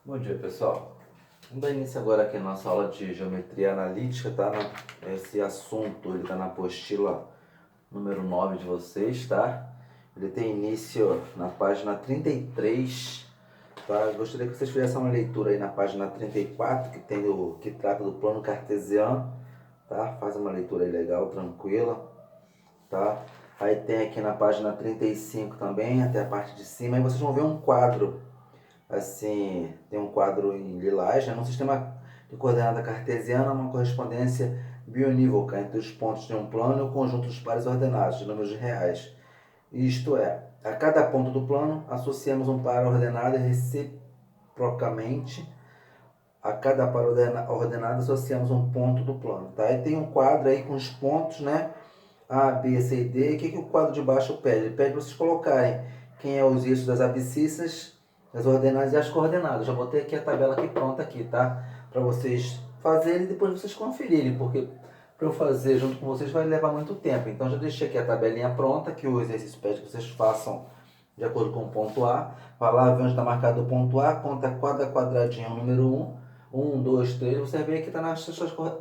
Bom dia, pessoal. Vamos dar início agora aqui à nossa aula de geometria analítica, tá? Esse assunto, ele tá na apostila número 9 de vocês, tá? Ele tem início na página 33, tá? Eu gostaria que vocês fizessem uma leitura aí na página 34, que trata do plano cartesiano, tá? Faz uma leitura aí legal, tranquila, tá? Aí tem aqui na página 35 também, até a parte de cima, aí vocês vão ver um quadro. Assim, tem um quadro em lilás, né? No sistema de coordenada cartesiana, uma correspondência bionívoca entre os pontos de um plano e o conjunto dos pares ordenados de números reais. Isto é, a cada ponto do plano associamos um par ordenado e reciprocamente a cada par ordenado associamos um ponto do plano, tá? E tem um quadro aí com os pontos, né? A, B, C e D. E o que o quadro de baixo pede? Ele pede para vocês colocarem quem é os eixos das abscissas, as ordenadas e as coordenadas. Já botei aqui a tabela aqui pronta aqui, tá? Para vocês fazerem e depois vocês conferirem, porque para eu fazer junto com vocês vai levar muito tempo. Então já deixei aqui a tabelinha pronta, que o exercício pede que vocês façam de acordo com o ponto A. Vai lá ver onde está marcado o ponto A, conta cada quadradinho número 1, 2, 3. Você vê que está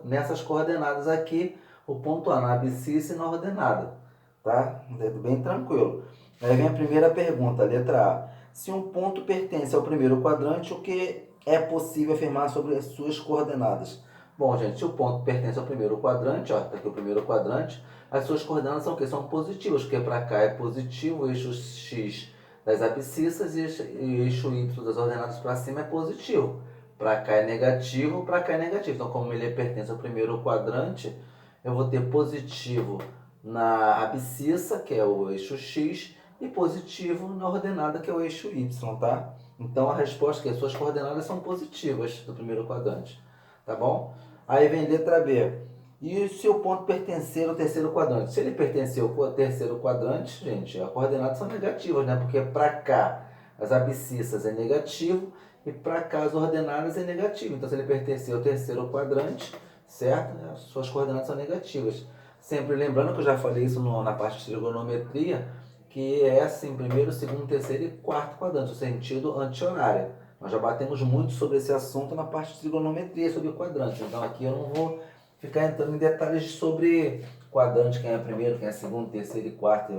nessas coordenadas aqui, o ponto A na abscissa e na ordenada, tá? Bem tranquilo. Aí vem a primeira pergunta, letra A. Se um ponto pertence ao primeiro quadrante, o que é possível afirmar sobre as suas coordenadas? Bom, gente, se o ponto pertence ao primeiro quadrante, ó, tá aqui o primeiro quadrante, as suas coordenadas são o quê? São positivas, porque para cá é positivo, o eixo X das abscissas e o eixo Y das ordenadas para cima é positivo. Para cá é negativo, para cá é negativo. Então, como ele pertence ao primeiro quadrante, eu vou ter positivo na abscissa, que é o eixo X, e positivo na ordenada, que é o eixo Y, tá? Então, a resposta é que as suas coordenadas são positivas do primeiro quadrante, tá bom? Aí vem letra B. E se o ponto pertencer ao terceiro quadrante? Se ele pertencer ao terceiro quadrante, gente, as coordenadas são negativas, né? Porque para cá as abscissas é negativo e para cá as ordenadas é negativo. Então, se ele pertencer ao terceiro quadrante, certo? As suas coordenadas são negativas. Sempre lembrando que eu já falei isso na parte de trigonometria, que é assim, primeiro, segundo, terceiro e quarto quadrante, o sentido anti-horário. Nós já batemos muito sobre esse assunto na parte de trigonometria, sobre quadrantes. Então aqui eu não vou ficar entrando em detalhes sobre quadrante, quem é primeiro, quem é segundo, terceiro e quarto,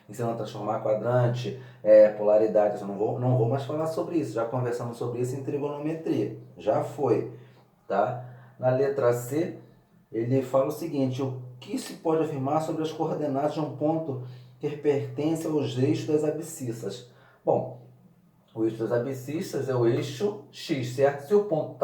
ensinando a transformar quadrante, polaridade. Eu não vou mais falar sobre isso. Já conversamos sobre isso em trigonometria. Já foi, tá? Na letra C, ele fala o seguinte: o que se pode afirmar sobre as coordenadas de um ponto que pertence aos eixos das abscissas? Bom, o eixo das abscissas é o eixo X, certo? Se o ponto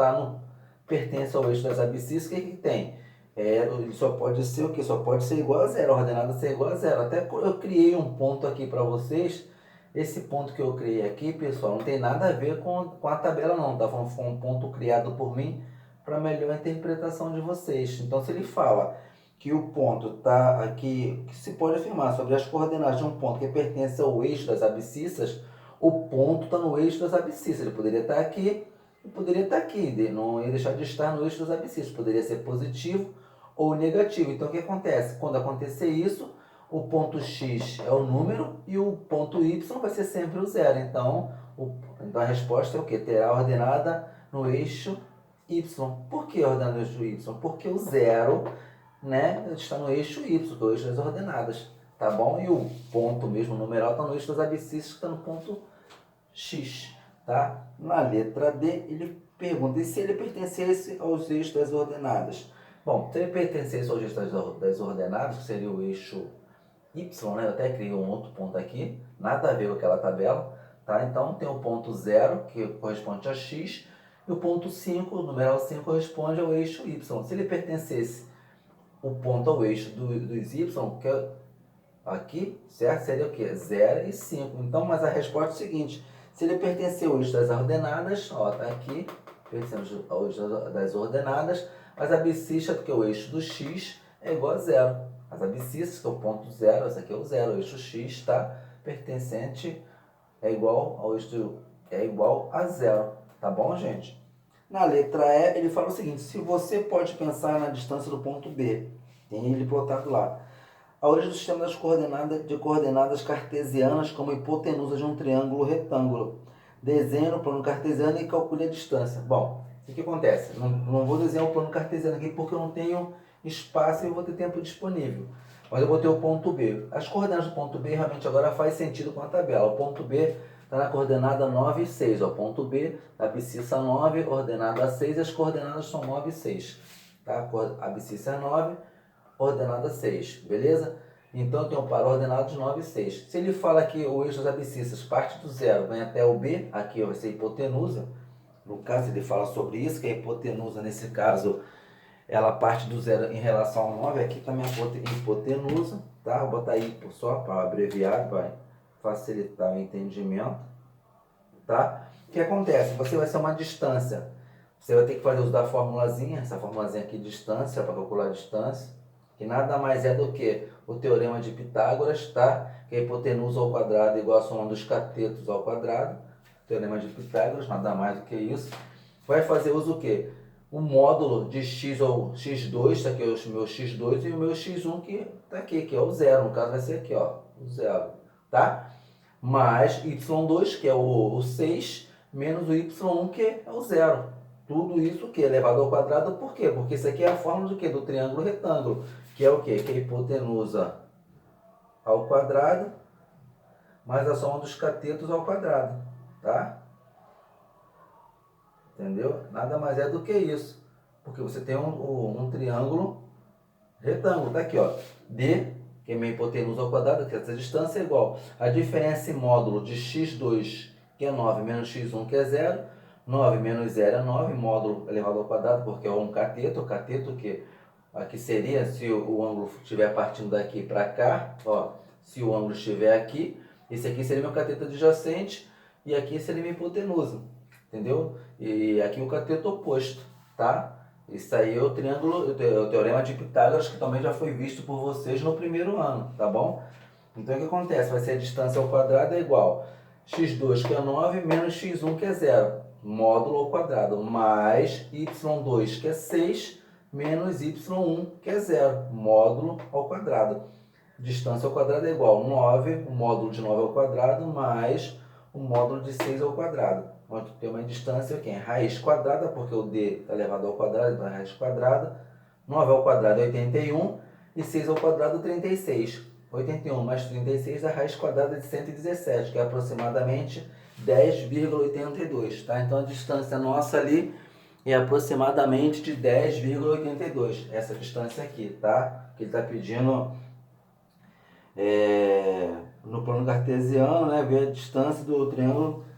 pertence ao eixo das abscissas, o que tem? Ele só pode ser o quê? Só pode ser igual a zero, a ordenada ser igual a zero. Até eu criei um ponto aqui para vocês. Esse ponto que eu criei aqui, pessoal, não tem nada a ver com a tabela não, tá? Foi um ponto criado por mim para melhor interpretação de vocês. Então, se ele fala que o ponto está aqui, que se pode afirmar sobre as coordenadas de um ponto que pertence ao eixo das abscissas, o ponto está no eixo das abscissas. Ele poderia estar aqui e poderia estar aqui. Ele não ia deixar de estar no eixo das abscissas. Poderia ser positivo ou negativo. Então, o que acontece? Quando acontecer isso, o ponto X é o número e o ponto Y vai ser sempre o zero. Então a resposta é o quê? Terá ordenada no eixo Y. Por que ordenada no eixo Y? Porque o zero, né, está no eixo Y, que é o eixo das ordenadas. Tá bom? E o ponto mesmo, o numeral, está no eixo das abscissas, que está no ponto X. Tá? Na letra D, ele pergunta: e se ele pertencesse aos eixos das ordenadas? Bom, se ele pertencesse aos eixos das ordenadas, que seria o eixo Y, né? Eu até criei um outro ponto aqui, nada a ver com aquela tabela. Tá? Então tem o ponto 0, que corresponde a X, e o ponto 5, o numeral 5, corresponde ao eixo Y. Se ele pertencesse o ponto ao eixo dos Y, que é aqui, certo? Seria o quê? 0 e 5. Então, mas a resposta é o seguinte: se ele pertencer ao eixo das ordenadas, ó, tá aqui, pertencendo ao eixo das ordenadas, as abscissas, que é o eixo do X, é igual a 0. As abscissas, que é o ponto 0, esse aqui é o 0, o eixo X, tá? Pertencente é igual ao eixo, é igual a 0. Tá bom, gente? Na letra E, ele fala o seguinte: se você pode pensar na distância do ponto B, tem ele plotado lá. A origem do sistema de coordenadas cartesianas como hipotenusa de um triângulo retângulo. desenhe no plano cartesiano e calcule a distância. Bom, o que acontece? Não vou desenhar o plano cartesiano aqui porque eu não tenho espaço e eu vou ter tempo disponível. Mas eu vou ter o ponto B. As coordenadas do ponto B realmente agora faz sentido com a tabela. O ponto B está na coordenada 9 e 6. O ponto B, abscissa 9, ordenada 6, e as coordenadas são 9 e 6. Tá? A abscissa é 9, ordenada 6. Beleza? Então eu tenho para ordenados 9 e 6. Se ele fala que o eixo das abscissas parte do zero, vem até o B, aqui vai ser a hipotenusa. No caso ele fala sobre isso, que a hipotenusa nesse caso ela parte do zero em relação ao 9, aqui também a hipotenusa, tá? Vou botar hipo só para abreviar, vai facilitar o entendimento, tá? O que acontece? Você vai ser uma distância, você vai ter que fazer uso da formulazinha, essa formulazinha aqui, distância, para calcular a distância, que nada mais é do que o teorema de Pitágoras, tá? Que a hipotenusa ao quadrado é igual a soma dos catetos ao quadrado, teorema de Pitágoras, nada mais do que isso. Vai fazer uso o quê? O módulo de x ou x2, tá aqui o meu x2 e o meu x1 que tá aqui, que é o zero, no caso vai ser aqui, ó, o zero, tá? Mais y2, que é o 6, menos o y1, que é o zero. Tudo isso que é elevado ao quadrado, por quê? Porque isso aqui é a fórmula do quê? Do triângulo retângulo, que é o quê? Que é a hipotenusa ao quadrado, mais a soma dos catetos ao quadrado, tá? Entendeu? Nada mais é do que isso. Porque você tem um triângulo retângulo. Tá aqui, ó. D, que é minha hipotenusa ao quadrado, que essa distância é igual. A diferença em módulo de x2, que é 9, menos x1, que é 0. 9 menos 0 é 9, módulo elevado ao quadrado, porque é um cateto. O cateto que aqui seria, se o ângulo estiver partindo daqui para cá, ó. Se o ângulo estiver aqui, esse aqui seria meu cateto adjacente e aqui seria minha hipotenusa. Entendeu? E aqui o cateto oposto, tá? Isso aí é o triângulo, o teorema de Pitágoras, que também já foi visto por vocês no primeiro ano, tá bom? Então o que acontece? Vai ser a distância ao quadrado é igual x2, que é 9, menos x1, que é 0, módulo ao quadrado, mais y2, que é 6, menos y1, que é 0, módulo ao quadrado. Distância ao quadrado é igual 9, o módulo de 9 ao quadrado, mais o módulo de 6 ao quadrado. Onde tem uma distância aqui, raiz quadrada, porque o D está elevado ao quadrado, então é raiz quadrada. 9 ao quadrado é 81 e 6 ao quadrado 36. 81 mais 36 é a raiz quadrada de 117, que é aproximadamente 10,82. Tá? Então a distância nossa ali é aproximadamente de 10,82. Essa distância aqui, tá? Que ele está pedindo no plano cartesiano, né? Ver a distância do triângulo.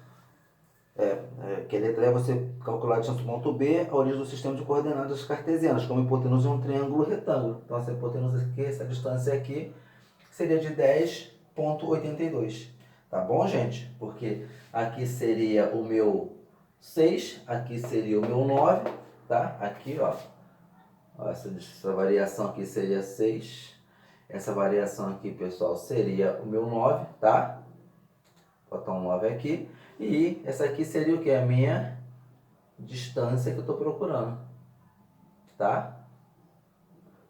Que a letra é você calcular a distância do ponto B, a origem do sistema de coordenadas cartesianas, como a hipotenusa é um triângulo retângulo. Então essa hipotenusa aqui, essa distância aqui, seria de 10,82. Tá bom, gente? Porque aqui seria o meu 6, aqui seria o meu 9, tá? Aqui, ó. Essa variação aqui seria 6. Essa variação aqui, pessoal, seria o meu 9, tá? Vou botar um 9 aqui. E essa aqui seria o que? A minha distância que eu estou procurando. Tá?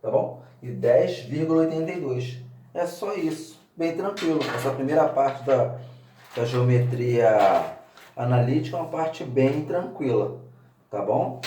Tá bom? E 10,82. É só isso. Bem tranquilo. Essa primeira parte da geometria analítica é uma parte bem tranquila. Tá bom?